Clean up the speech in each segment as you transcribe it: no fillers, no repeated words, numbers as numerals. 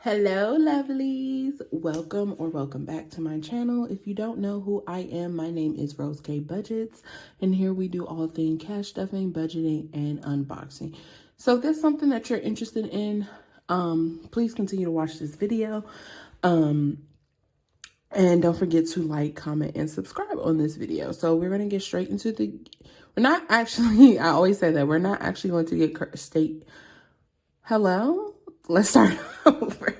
Hello lovelies, welcome back to my channel. If you don't know who I am, my name is Rose K Budgets, and here we do all things cash stuffing, budgeting, and unboxing. So if there's something that you're interested in, please continue to watch this video, and don't forget to like, comment, and subscribe on this video. So we're going to get straight into we're not actually, I always say that, we're not actually going to get hello? Let's start over.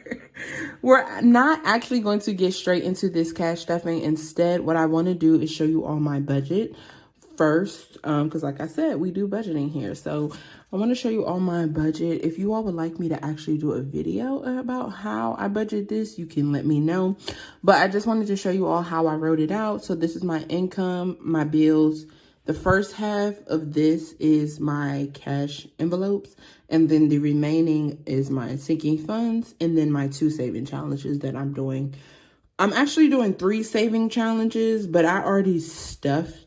We're not actually going to get straight into this cash stuffing. Instead, what I want to do is show you all my budget first, because like I said, we do budgeting here. So I want to show you all my budget. If you all would like me to actually do a video about how I budget this, you can let me know. But I just wanted to show you all how I wrote it out. So this is my income, my bills. The first half of this is my cash envelopes, and then the remaining is my sinking funds, and then my 2 saving challenges that I'm doing. I'm actually doing 3 saving challenges, but I already stuffed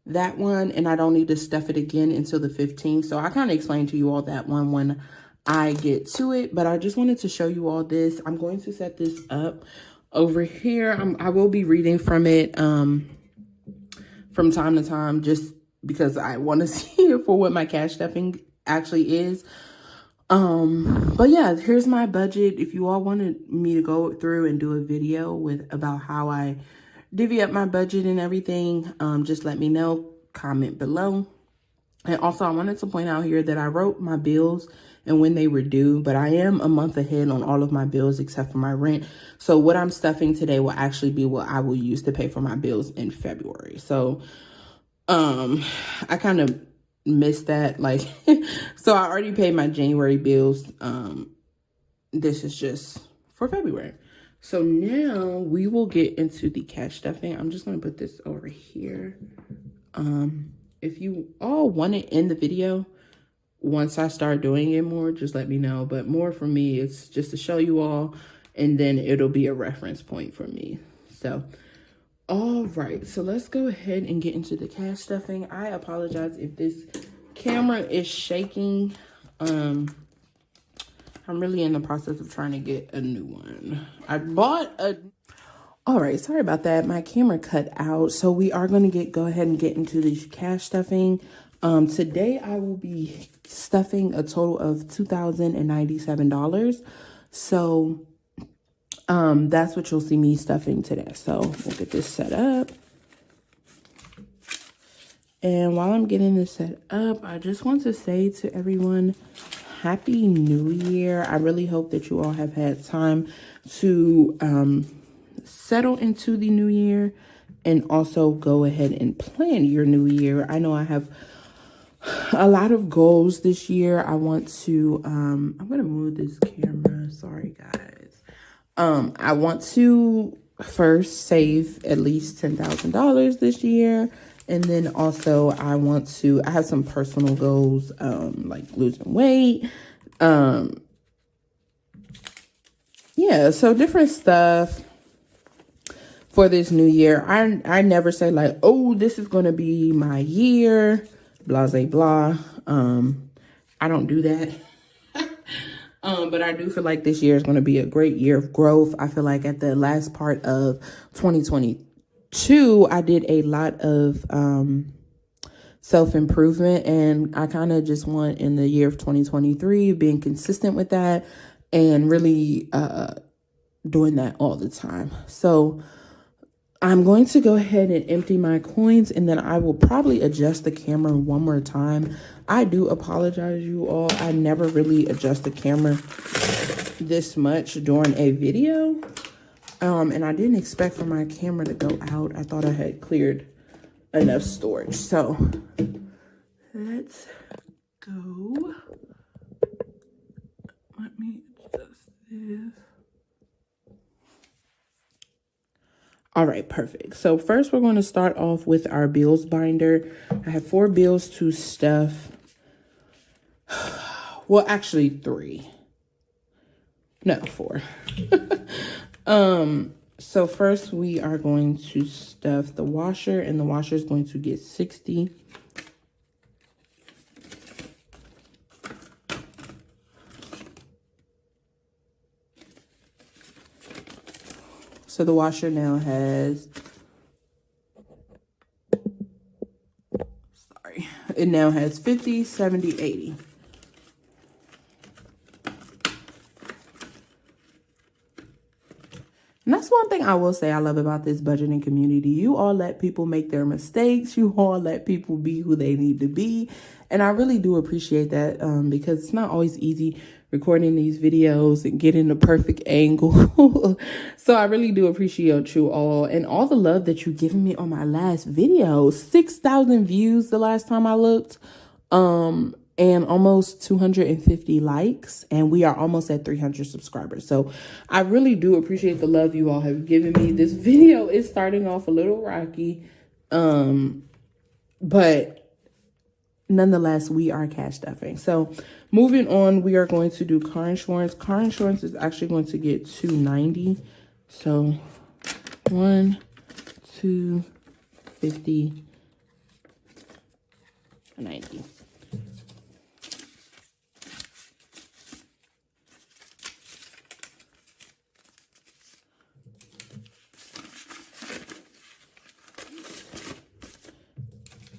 that one, and I don't need to stuff it again until the 15th. So I kind of explained to you all that one when I get to it, but I just wanted to show you all this. I'm going to set this up over here. I will be reading from it, from time to time, just because I want to see it for what my cash stuffing actually is. But yeah, here's my budget. If you all wanted me to go through and do a video about how I divvy up my budget and everything, just let me know, comment below. And also I wanted to point out here that I wrote my bills and when they were due, but I am a month ahead on all of my bills except for my rent. So what I'm stuffing today will actually be what I will use to pay for my bills in February. So I kind of missed that, like, so I already paid my January bills. This is just for February. So now we will get into the cash stuffing. I'm just going to put this over here. If you all want it in the video, once I start doing it more, just let me know. But more for me, it's just to show you all, and then it'll be a reference point for me. So, all right. So let's go ahead and get into the cash stuffing. I apologize if this camera is shaking. I'm really in the process of trying to get a new one. I bought a... All right, sorry about that. My camera cut out. So we are going to go ahead and get into the cash stuffing. Today I will be stuffing a total of $2,097. So that's what you'll see me stuffing today. So we'll get this set up. And while I'm getting this set up, I just want to say to everyone, Happy New Year. I really hope that you all have had time to settle into the new year and also go ahead and plan your new year. I know I have a lot of goals this year. I want to, I'm going to move this camera. Sorry, guys. I want to first save at least $10,000 this year. And then also I have some personal goals, like losing weight. Yeah, so different stuff for this new year. I never say like, oh, this is going to be my year, blah, blah, blah. I don't do that. But I do feel like this year is going to be a great year of growth. I feel like at the last part of 2022, I did a lot of self-improvement, and I kind of just want in the year of 2023 being consistent with that and really doing that all the time. So I'm going to go ahead and empty my coins, and then I will probably adjust the camera one more time. I do apologize, you all. I never really adjust the camera this much during a video. And I didn't expect for my camera to go out. I thought I had cleared enough storage. So let's go. Let me adjust this. All right, perfect. So first we're going to start off with our bills binder. I have 4 bills to stuff. Well, actually 3. No, 4. So first we are going to stuff the washer, and the washer is going to get 60. So the washer now has, it now has 50, 70, 80. And that's one thing I will say I love about this budgeting community. You all let people make their mistakes. You all let people be who they need to be. And I really do appreciate that because it's not always easy recording these videos and getting the perfect angle. So I really do appreciate you all and all the love that you've given me on my last video. 6,000 views the last time I looked. And almost 250 likes, and we are almost at 300 subscribers. So I really do appreciate the love you all have given me. This video is starting off a little rocky, but nonetheless, we are cash stuffing. So moving on, we are going to do car insurance. Car insurance is actually going to get $290. So 1, 2, 50, 90.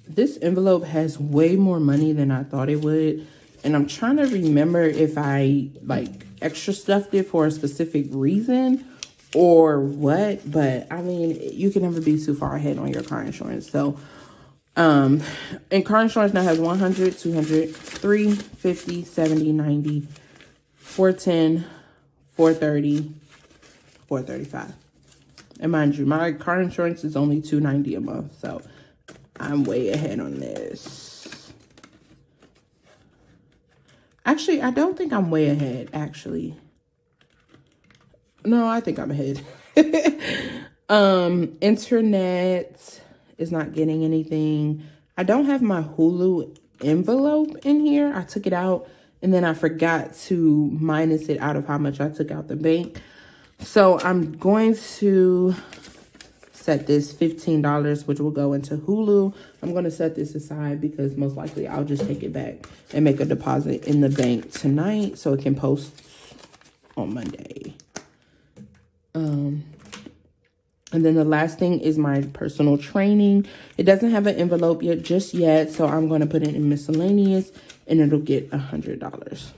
This envelope has way more money than I thought it would. And I'm trying to remember if I like extra stuffed it for a specific reason or what. But I mean, you can never be too far ahead on your car insurance. So, and car insurance now has 100, 200, 3, 50, 70, 90, 410, 430, 435. And mind you, my car insurance is only $290 a month. So I'm way ahead on this. Actually, I don't think I'm way ahead, actually. No, I think I'm ahead. Internet is not getting anything. I don't have my Hulu envelope in here. I took it out and then I forgot to minus it out of how much I took out the bank. So I'm going to set this $15, which will go into Hulu. I'm going to set this aside because most likely I'll just take it back and make a deposit in the bank tonight so it can post on Monday. And then the last thing is my personal training. It doesn't have an envelope just yet, so I'm going to put it in miscellaneous and it'll get $100.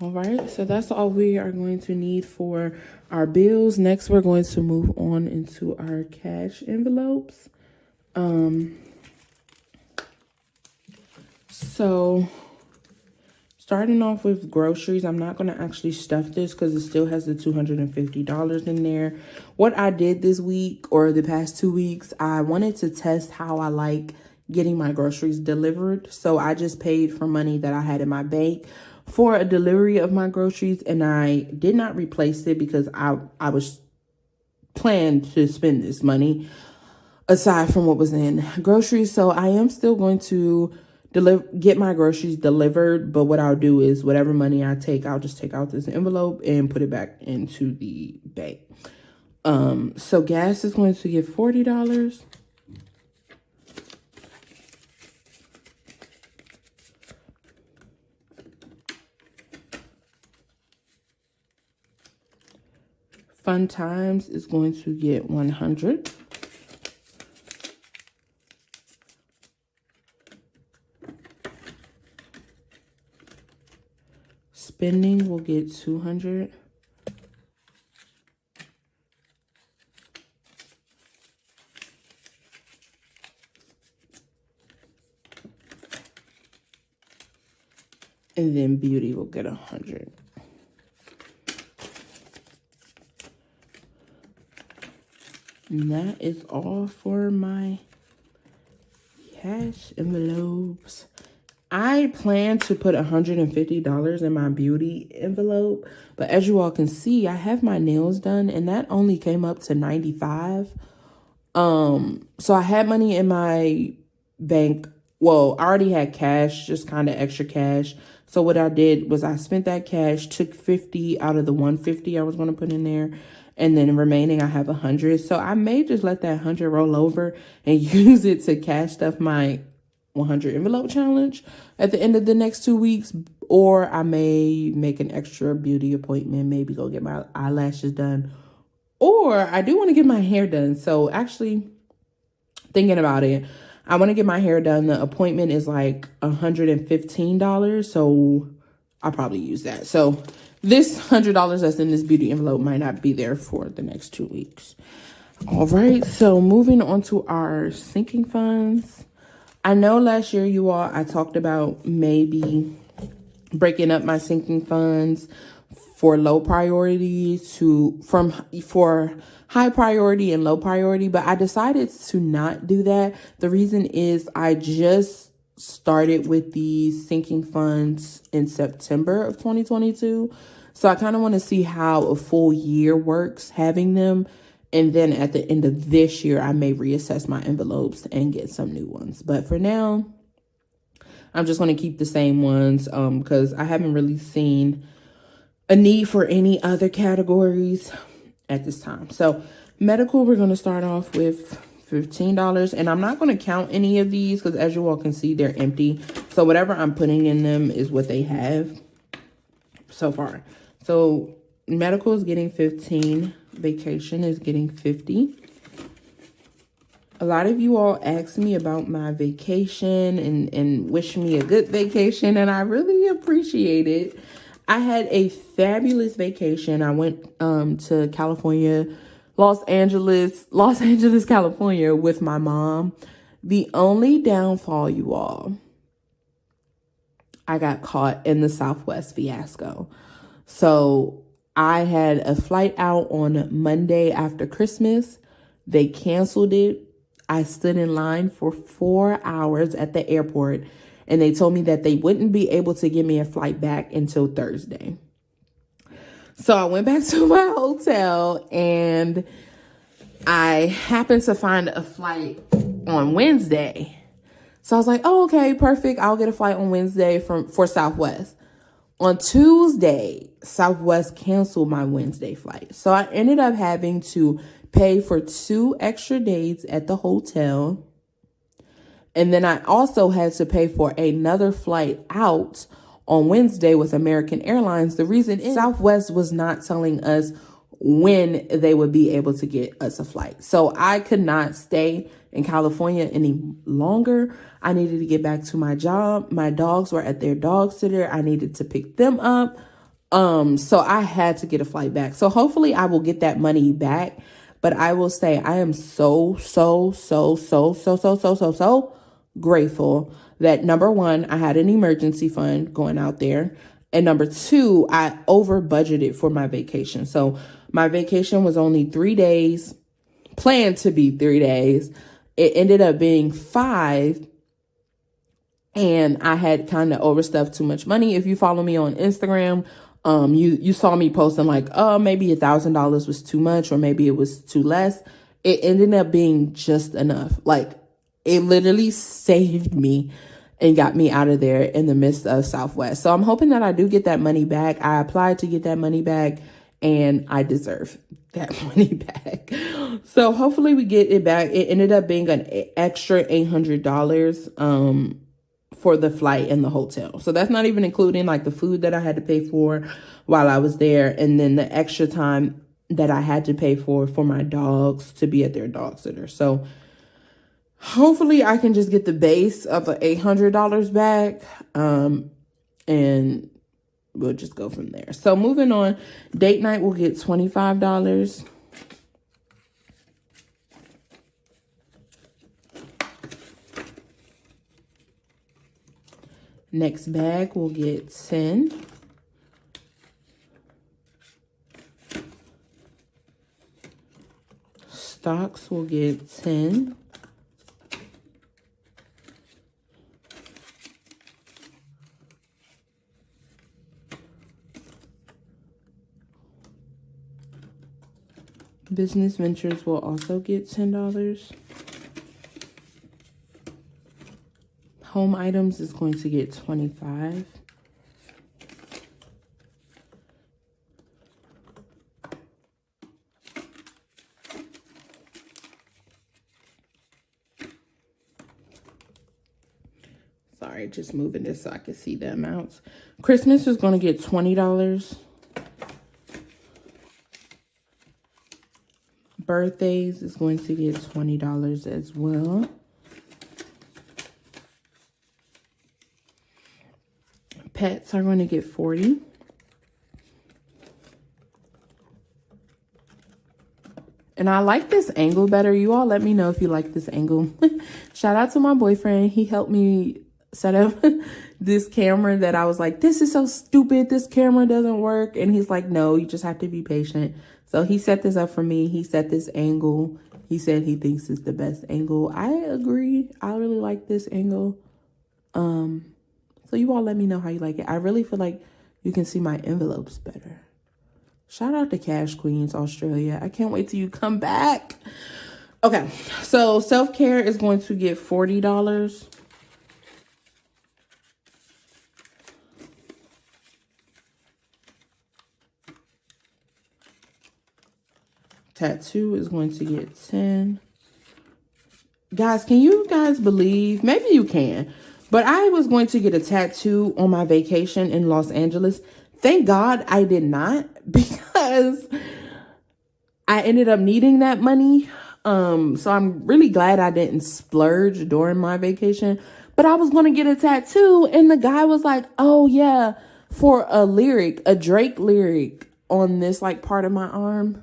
All right, so that's all we are going to need for our bills. Next, we're going to move on into our cash envelopes. So starting off with groceries, I'm not going to actually stuff this because it still has the $250 in there. What I did this week or the past 2 weeks, I wanted to test how I like getting my groceries delivered. So I just paid for money that I had in my bank for a delivery of my groceries, and I did not replace it because I was planned to spend this money aside from what was in groceries. So I am still going to get my groceries delivered, but what I'll do is whatever money I take, I'll just take out this envelope and put it back into the bank. So gas is going to get $40. Fun Times is going to get $100. Spending will get $200. And then beauty will get $100. And that is all for my cash envelopes. I plan to put $150 in my beauty envelope, but as you all can see, I have my nails done and that only came up to $95. So I had money in my bank. Well, I already had cash, just kind of extra cash. So what I did was I spent that cash, took 50 out of the 150 I was going to put in there. And then remaining, I have 100. So I may just let that 100 roll over and use it to cash stuff my 100 envelope challenge at the end of the next 2 weeks. or I may make an extra beauty appointment, maybe go get my eyelashes done, or I do want to get my hair done. So actually thinking about it, I want to get my hair done. The appointment is like $115, so I'll probably use that. So this $100 that's in this beauty envelope might not be there for the next 2 weeks. All right, so moving on to our sinking funds. I know last year, you all, I talked about maybe breaking up my sinking funds for low priority for high priority and low priority, but I decided to not do that. The reason is I just started with the sinking funds in September of 2022. So I kind of want to see how a full year works having them. And then at the end of this year, I may reassess my envelopes and get some new ones. But for now, I'm just going to keep the same ones because I haven't really seen a need for any other categories at this time. So medical, we're going to start off with $15. And I'm not going to count any of these because as you all can see, they're empty. So whatever I'm putting in them is what they have so far. So medical is getting 15. Vacation is getting 50. A lot of you all asked me about my vacation and wish me a good vacation, and I really appreciate it. I had a fabulous vacation. I went to California, Los Angeles, California with my mom. The only downfall, you all, I got caught in the Southwest fiasco. So I had a flight out on Monday after Christmas. They canceled it. I stood in line for 4 hours at the airport, and they told me that they wouldn't be able to give me a flight back until Thursday. So I went back to my hotel, and I happened to find a flight on Wednesday. So I was like, oh, okay, perfect. I'll get a flight on Wednesday for Southwest. On Tuesday, Southwest canceled my Wednesday flight. So I ended up having to pay for 2 extra days at the hotel. And then I also had to pay for another flight out on Wednesday with American Airlines. The reason is Southwest was not telling us when they would be able to get us a flight. So I could not stay in California any longer. I needed to get back to my job. My dogs were at their dog sitter. I needed to pick them up. So I had to get a flight back. So hopefully I will get that money back. But I will say I am so grateful that number one, I had an emergency fund going out there. And number two, I over budgeted for my vacation. So my vacation was only 3 days, planned to be 3 days. It ended up being 5. And I had kind of overstuffed too much money. If you follow me on Instagram, you saw me posting like, oh, maybe $1,000 was too much, or maybe it was too less. It ended up being just enough. Like it literally saved me and got me out of there in the midst of Southwest. So I'm hoping that I do get that money back. I applied to get that money back and I deserve that money back. So hopefully we get it back. It ended up being an extra $800, for the flight and the hotel. So that's not even including like the food that I had to pay for while I was there. And then the extra time that I had to pay for my dogs to be at their dog sitter. So hopefully I can just get the base of the $800 back. And we'll just go from there. So moving on, date night will get $25. Next bag will get 10. Stocks will get 10. Business ventures will also get $10. Home items is going to get 25. Sorry, just moving this so I can see the amounts. Christmas is going to get $20. Birthdays is going to get $20 as well. Pets are going to get $40. And I like this angle better. You all let me know if you like this angle. Shout out to my boyfriend. He helped me set up this camera that I was like, this is so stupid. This camera doesn't work. And he's like, no, you just have to be patient. So he set this up for me. He set this angle. He said he thinks it's the best angle. I agree. I really like this angle. So you all let me know how you like it. I really feel like you can see my envelopes better. Shout out to Cash Queens, Australia. I can't wait till you come back. Okay, so self-care is going to get $40. Tattoo is going to get $10. Guys, can you guys believe? Maybe you can. But I was going to get a tattoo on my vacation in Los Angeles. Thank God I did not, because I ended up needing that money. So I'm really glad I didn't splurge during my vacation. But I was going to get a tattoo, and the guy was like, oh yeah, for a lyric, a Drake lyric on this like part of my arm.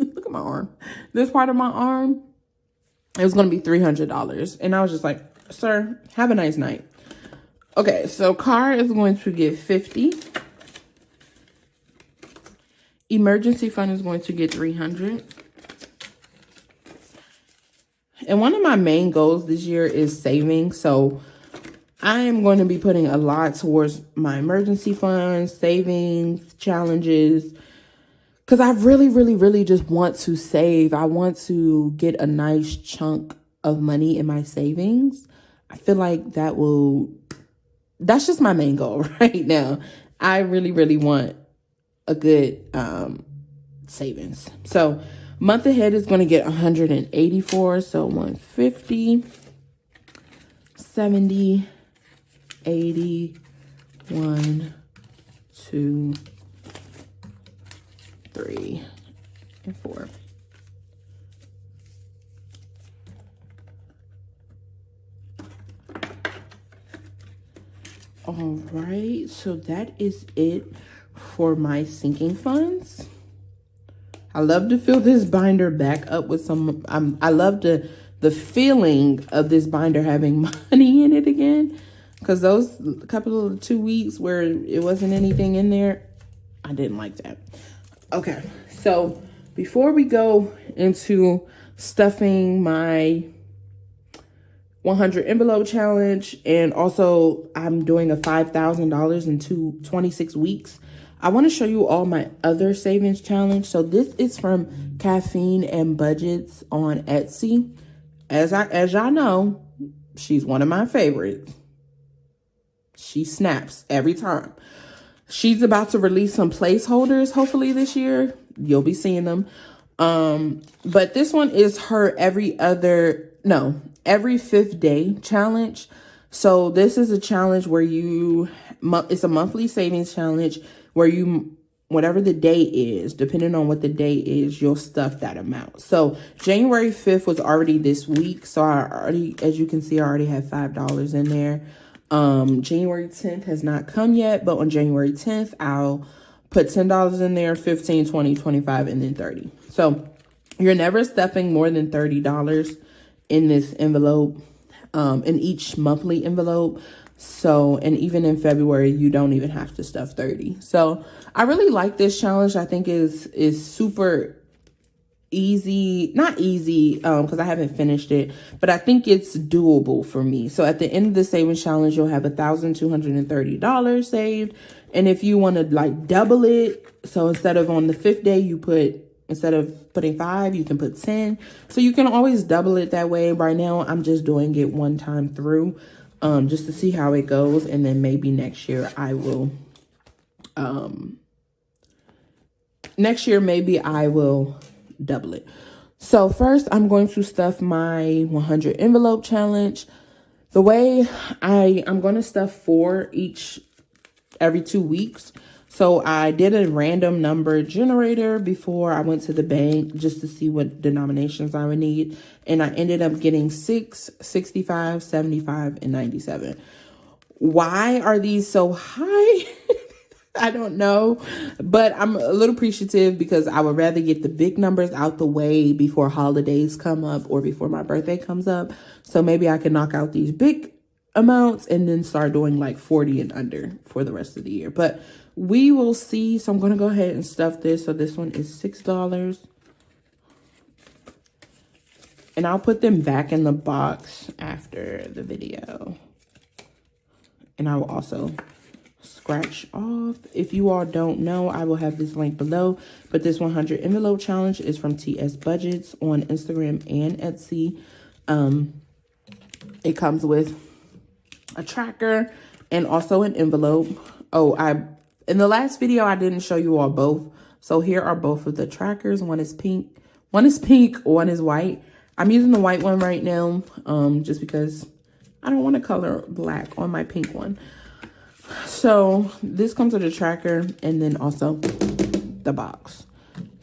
Look at my arm. This part of my arm, it was going to be $300. And I was just like, sir, have a nice night. Okay, so car is going to get $50. Emergency fund is going to get $300. And one of my main goals this year is saving. So I am going to be putting a lot towards my emergency funds, savings, challenges. Because I really just want to save. I want to get a nice chunk of money in my savings. I feel like that's just my main goal right now. I really want a good savings. So month ahead is going to get 184. So 150, 70, 80, 1, 2, 3, and 4. All right, so that is it for my sinking funds. I love to fill this binder back up with some, I love the feeling of this binder having money in it again, because those couple of 2 weeks where it wasn't anything in there, I didn't like that. Okay, so before we go into stuffing my 100 envelope challenge, and also I'm doing a $5,000 in 26 weeks, I want to show you all my other savings challenge. So this is from CaffeineandBudgets on Etsy. As y'all know, she's one of my favorites. She snaps every time. She's about to release some placeholders hopefully this year. You'll be seeing them. But this one is her every 5th day challenge. So this is a challenge where it's a monthly savings challenge where whatever the day is, depending on what the day is, you'll stuff that amount. So January 5th was already this week. So as you can see, I already have $5 in there. January 10th has not come yet, but on January 10th, I'll put $10 in there, 15, 20, 25, and then 30. So you're never stuffing more than $30 in this envelope, in each monthly envelope. So, and even in February, you don't even have to stuff 30. So I really like this challenge. I think is super easy, not easy, because I haven't finished it, but I think it's doable for me. So at the end of the savings challenge, you'll have $1,230 saved. And if you want to like double it, so instead of on the 5th day, instead of putting 5, you can put 10. So you can always double it that way. Right now, I'm just doing it one time through, just to see how it goes. And then maybe next year I will, double it. So first I'm going to stuff my 100 envelope challenge. The way I'm going to stuff 4 every 2 weeks. So I did a random number generator before I went to the bank just to see what denominations I would need. And I ended up getting 6, 65, 75, and 97. Why are these so high? I don't know, but I'm a little appreciative because I would rather get the big numbers out the way before holidays come up or before my birthday comes up. So maybe I can knock out these big amounts and then start doing like 40 and under for the rest of the year. But we will see. So I'm going to go ahead and stuff this. So this one is $6. And I'll put them back in the box after the video. And I will also scratch off. If you all don't know, I will have this link below, but this 100 envelope challenge is from TSBudgets on Instagram and Etsy. It comes with a tracker and also an envelope. In the last video I didn't show you all both, so here are both of the trackers. One is pink, one is white. I'm using the white one right now, just because I don't want to color black on my pink one. So this comes with a tracker and then also the box.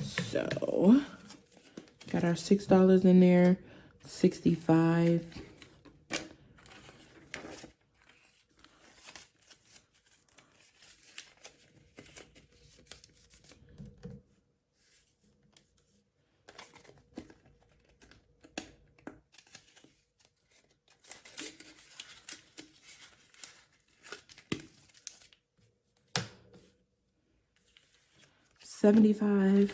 So got our $6 in there, 65. $75.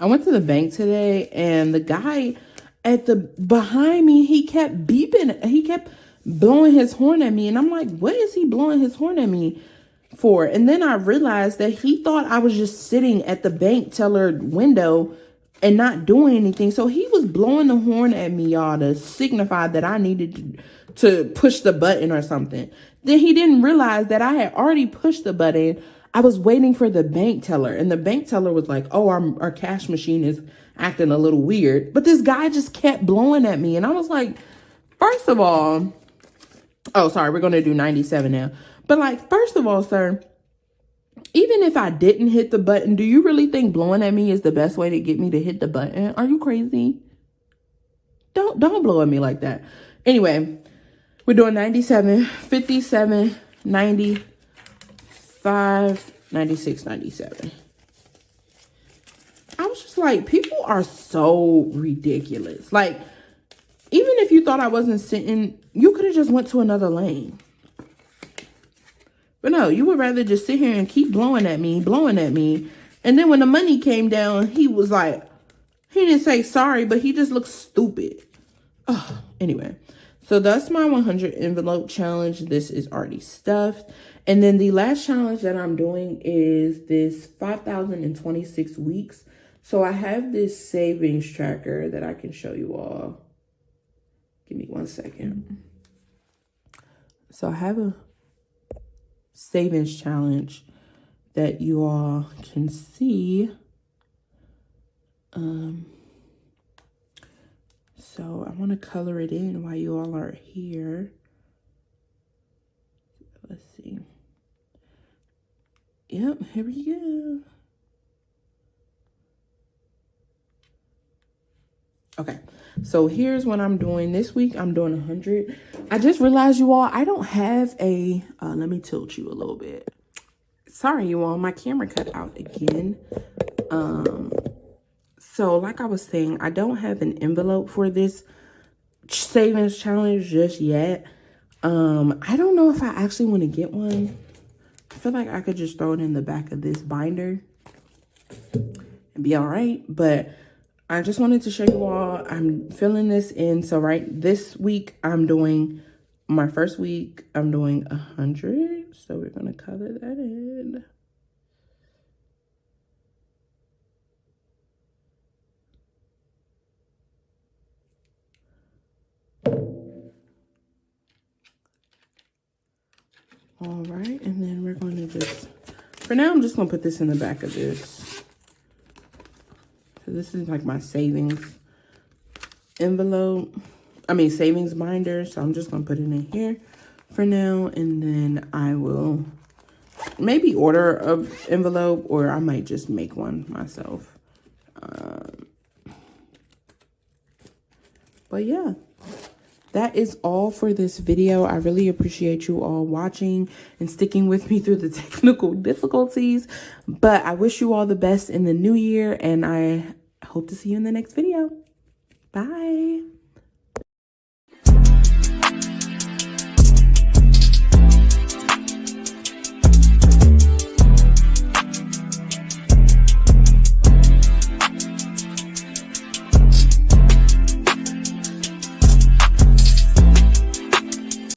I went to the bank today and the guy behind me, he kept beeping. He kept blowing his horn at me. And I'm like, what is he blowing his horn at me for? And then I realized that he thought I was just sitting at the bank teller window and not doing anything. So he was blowing the horn at me, y'all, to signify that I needed to push the button or something. Then he didn't realize that I had already pushed the button. I was waiting for the bank teller, and the bank teller was like, oh, our cash machine is acting a little weird. But this guy just kept blowing at me. And I was like, first of all, oh, sorry, we're going to do 97 now. But like, first of all, sir, even if I didn't hit the button, do you really think blowing at me is the best way to get me to hit the button? Are you crazy? Don't blow at me like that. Anyway, we're doing 97, 57, 95, 96, 97. I was just like, people are so ridiculous. Like, even if you thought I wasn't sitting, you could have just went to another lane. But no, you would rather just sit here and keep blowing at me. And then when the money came down, he was like, he didn't say sorry, but he just looked stupid. Oh, anyway, so that's my 100 envelope challenge. This is already stuffed. And then the last challenge that I'm doing is this 5,026 weeks. So I have this savings tracker that I can show you all. Give me 1 second. So I have a savings challenge that you all can see. So I want to color it in while you all are here. Let's see. Yep, here we go. Okay, so here's what I'm doing this week. I'm doing 100. I just realized, you all, I don't have a, let me tilt you a little bit. Sorry, you all, my camera cut out again. So like I was saying, I don't have an envelope for this savings challenge just yet. I don't know if I actually want to get one. I feel like I could just throw it in the back of this binder and be all right. But I just wanted to show you all, I'm filling this in. So this week I'm doing, my first week, I'm doing 100. So we're going to color that in. All right, and then we're going to just, for now, I'm just going to put this in the back of this So this is like my savings envelope. I mean, savings binder. So I'm just going to put it in here for now. And then I will maybe order an envelope, or I might just make one myself. But yeah, that is all for this video. I really appreciate you all watching and sticking with me through the technical difficulties. But I wish you all the best in the new year, and I hope to see you in the next video. Bye.